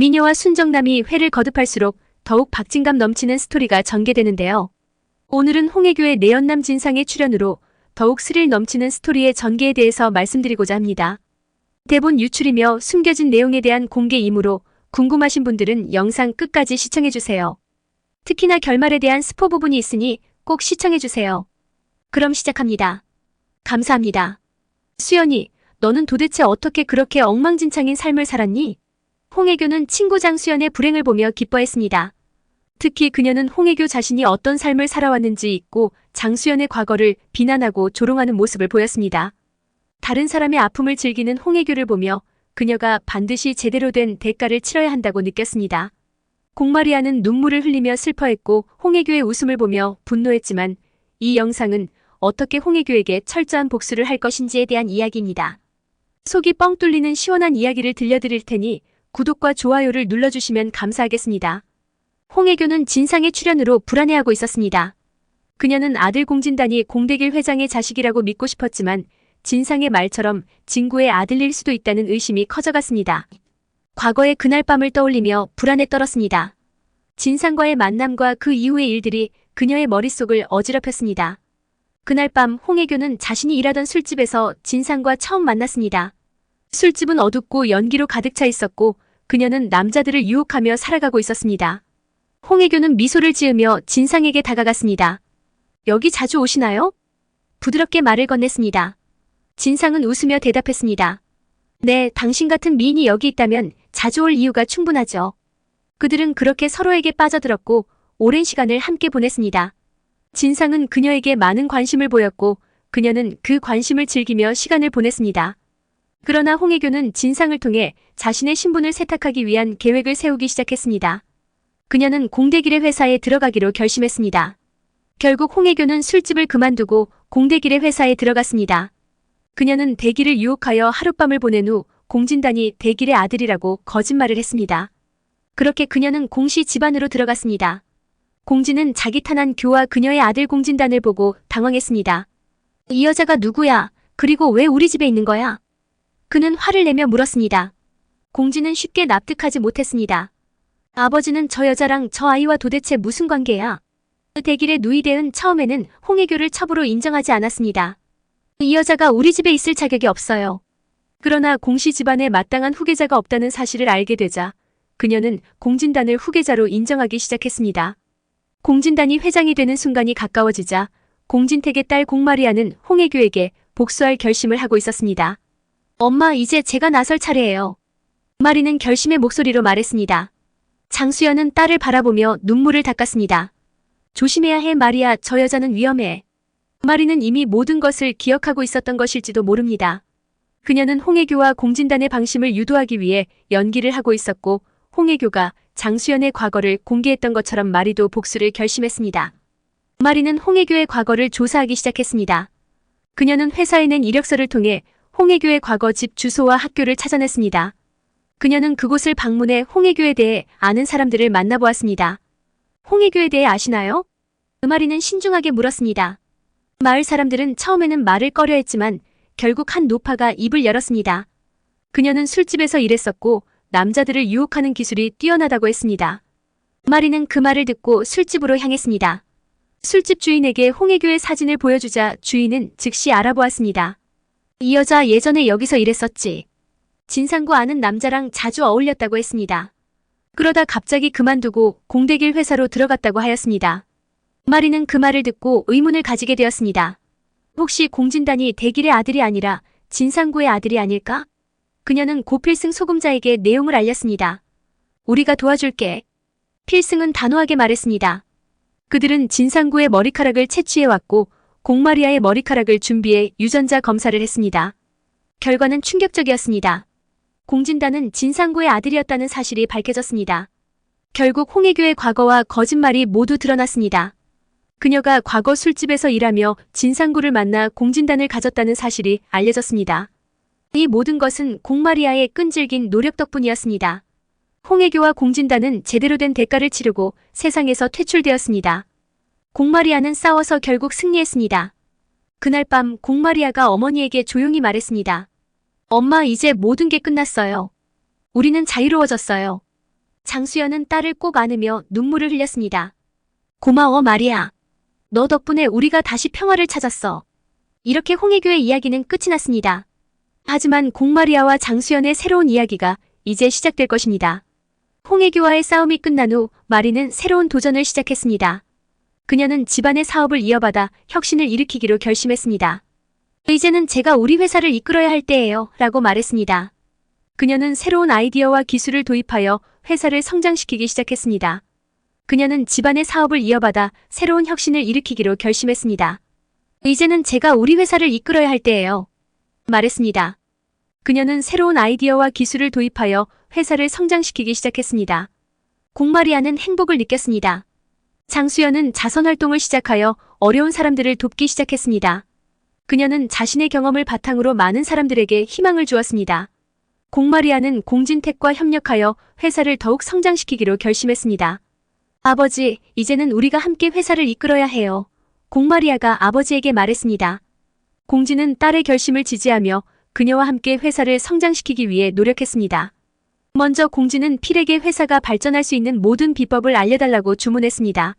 미녀와 순정남이 회를 거듭할수록 더욱 박진감 넘치는 스토리가 전개되는데요. 오늘은 홍혜교의 내연남 진상의 출연으로 더욱 스릴 넘치는 스토리의 전개에 대해서 말씀드리고자 합니다. 대본 유출이며 숨겨진 내용에 대한 공개이므로 궁금하신 분들은 영상 끝까지 시청해주세요. 특히나 결말에 대한 스포 부분이 있으니 꼭 시청해주세요. 그럼 시작합니다. 감사합니다. 수연이, 너는 도대체 어떻게 그렇게 엉망진창인 삶을 살았니? 홍혜교는 친구 장수연의 불행을 보며 기뻐했습니다. 특히 그녀는 홍혜교 자신이 어떤 삶을 살아왔는지 잊고 장수연의 과거를 비난하고 조롱하는 모습을 보였습니다. 다른 사람의 아픔을 즐기는 홍혜교를 보며 그녀가 반드시 제대로 된 대가를 치러야 한다고 느꼈습니다. 공마리아는 눈물을 흘리며 슬퍼했고 홍혜교의 웃음을 보며 분노했지만 이 영상은 어떻게 홍혜교에게 철저한 복수를 할 것인지에 대한 이야기입니다. 속이 뻥 뚫리는 시원한 이야기를 들려드릴 테니 구독과 좋아요를 눌러주시면 감사하겠습니다. 홍혜교는 진상의 출연으로 불안해하고 있었습니다. 그녀는 아들 공진단이 공대길 회장의 자식이라고 믿고 싶었지만 진상의 말처럼 진구의 아들일 수도 있다는 의심이 커져갔습니다. 과거의 그날 밤을 떠올리며 불안에 떨었습니다. 진상과의 만남과 그 이후의 일들이 그녀의 머릿속을 어지럽혔습니다. 그날 밤 홍혜교는 자신이 일하던 술집에서 진상과 처음 만났습니다. 술집은 어둡고 연기로 가득 차 있었고 그녀는 남자들을 유혹하며 살아가고 있었습니다. 홍혜교는 미소를 지으며 진상에게 다가갔습니다. 여기 자주 오시나요? 부드럽게 말을 건넸습니다. 진상은 웃으며 대답했습니다. 네, 당신 같은 미인이 여기 있다면 자주 올 이유가 충분하죠. 그들은 그렇게 서로에게 빠져들었고 오랜 시간을 함께 보냈습니다. 진상은 그녀에게 많은 관심을 보였고 그녀는 그 관심을 즐기며 시간을 보냈습니다. 그러나 홍혜교는 진상을 통해 자신의 신분을 세탁하기 위한 계획을 세우기 시작했습니다. 그녀는 공대길의 회사에 들어가기로 결심했습니다. 결국 홍혜교는 술집을 그만두고 공대길의 회사에 들어갔습니다. 그녀는 대길을 유혹하여 하룻밤을 보낸 후 공진단이 대길의 아들이라고 거짓말을 했습니다. 그렇게 그녀는 공씨 집안으로 들어갔습니다. 공진은 자기 탄한 교와 그녀의 아들 공진단을 보고 당황했습니다. 이 여자가 누구야? 그리고 왜 우리 집에 있는 거야? 그는 화를 내며 물었습니다. 공진은 쉽게 납득하지 못했습니다. 아버지는 저 여자랑 저 아이와 도대체 무슨 관계야? 대길의 누이대은 처음에는 홍혜교를 첩으로 인정하지 않았습니다. 이 여자가 우리 집에 있을 자격이 없어요. 그러나 공씨 집안에 마땅한 후계자가 없다는 사실을 알게 되자 그녀는 공진단을 후계자로 인정하기 시작했습니다. 공진단이 회장이 되는 순간이 가까워지자 공진택의 딸 공마리아는 홍혜교에게 복수할 결심을 하고 있었습니다. 엄마, 이제 제가 나설 차례예요. 마리는 결심의 목소리로 말했습니다. 장수연은 딸을 바라보며 눈물을 닦았습니다. 조심해야 해, 마리아. 저 여자는 위험해. 마리는 이미 모든 것을 기억하고 있었던 것일지도 모릅니다. 그녀는 홍혜교와 공진단의 방심을 유도하기 위해 연기를 하고 있었고 홍혜교가 장수연의 과거를 공개했던 것처럼 마리도 복수를 결심했습니다. 마리는 홍혜교의 과거를 조사하기 시작했습니다. 그녀는 회사에 낸 이력서를 통해 홍혜교의 과거 집 주소와 학교를 찾아냈습니다. 그녀는 그곳을 방문해 홍혜교에 대해 아는 사람들을 만나보았습니다. 홍혜교에 대해 아시나요? 마리는 신중하게 물었습니다. 마을 사람들은 처음에는 말을 꺼려했지만 결국 한 노파가 입을 열었습니다. 그녀는 술집에서 일했었고 남자들을 유혹하는 기술이 뛰어나다고 했습니다. 마리는 그 말을 듣고 술집으로 향했습니다. 술집 주인에게 홍혜교의 사진을 보여주자 주인은 즉시 알아보았습니다. 이 여자 예전에 여기서 일했었지. 진상구 아는 남자랑 자주 어울렸다고 했습니다. 그러다 갑자기 그만두고 공대길 회사로 들어갔다고 하였습니다. 마리는 그 말을 듣고 의문을 가지게 되었습니다. 혹시 공진단이 대길의 아들이 아니라 진상구의 아들이 아닐까? 그녀는 고필승 소금자에게 내용을 알렸습니다. 우리가 도와줄게. 필승은 단호하게 말했습니다. 그들은 진상구의 머리카락을 채취해왔고 공마리아의 머리카락을 준비해 유전자 검사를 했습니다. 결과는 충격적이었습니다. 공진단은 진상구의 아들이었다는 사실이 밝혀졌습니다. 결국 홍혜교의 과거와 거짓말이 모두 드러났습니다. 그녀가 과거 술집에서 일하며 진상구를 만나 공진단을 가졌다는 사실이 알려졌습니다. 이 모든 것은 공마리아의 끈질긴 노력 덕분이었습니다. 홍혜교와 공진단은 제대로 된 대가를 치르고 세상에서 퇴출되었습니다. 공마리아는 싸워서 결국 승리했습니다. 그날 밤 공마리아가 어머니에게 조용히 말했습니다. 엄마, 이제 모든 게 끝났어요. 우리는 자유로워졌어요. 장수연은 딸을 꼭 안으며 눈물을 흘렸습니다. 고마워, 마리아. 너 덕분에 우리가 다시 평화를 찾았어. 이렇게 홍해교의 이야기는 끝이 났습니다. 하지만 공마리아와 장수연의 새로운 이야기가 이제 시작될 것입니다. 홍해교와의 싸움이 끝난 후 마리는 새로운 도전을 시작했습니다. 그녀는 집안의 사업을 이어받아 혁신을 일으키기로 결심했습니다. 이제는 제가 우리 회사를 이끌어야 할 때예요, 라고 말했습니다. 그녀는 새로운 아이디어와 기술을 도입하여 회사를 성장시키기 시작했습니다. 그녀는 집안의 사업을 이어받아 새로운 혁신을 일으키기로 결심했습니다. 이제는 제가 우리 회사를 이끌어야 할 때예요, 말했습니다. 그녀는 새로운 아이디어와 기술을 도입하여 회사를 성장시키기 시작했습니다. 공마리아는 행복을 느꼈습니다. 장수연은 자선활동을 시작하여 어려운 사람들을 돕기 시작했습니다. 그녀는 자신의 경험을 바탕으로 많은 사람들에게 희망을 주었습니다. 공마리아는 공진택과 협력하여 회사를 더욱 성장시키기로 결심했습니다. 아버지, 이제는 우리가 함께 회사를 이끌어야 해요. 공마리아가 아버지에게 말했습니다. 공진은 딸의 결심을 지지하며 그녀와 함께 회사를 성장시키기 위해 노력했습니다. 먼저 공진은 필에게 회사가 발전할 수 있는 모든 비법을 알려달라고 주문했습니다.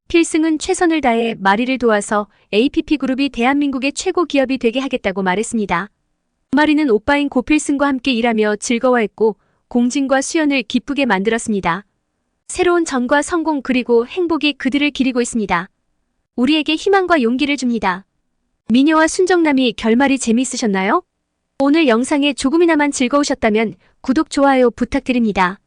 필승은 최선을 다해 마리를 도와서 APP그룹이 대한민국의 최고 기업이 되게 하겠다고 말했습니다. 마리는 오빠인 고필승과 함께 일하며 즐거워했고 공진과 수연을 기쁘게 만들었습니다. 새로운 전과 성공 그리고 행복이 그들을 기리고 있습니다. 우리에게 희망과 용기를 줍니다. 미녀와 순정남이 결말이 재미있으셨나요? 오늘 영상에 조금이나마 즐거우셨다면 구독, 좋아요 부탁드립니다.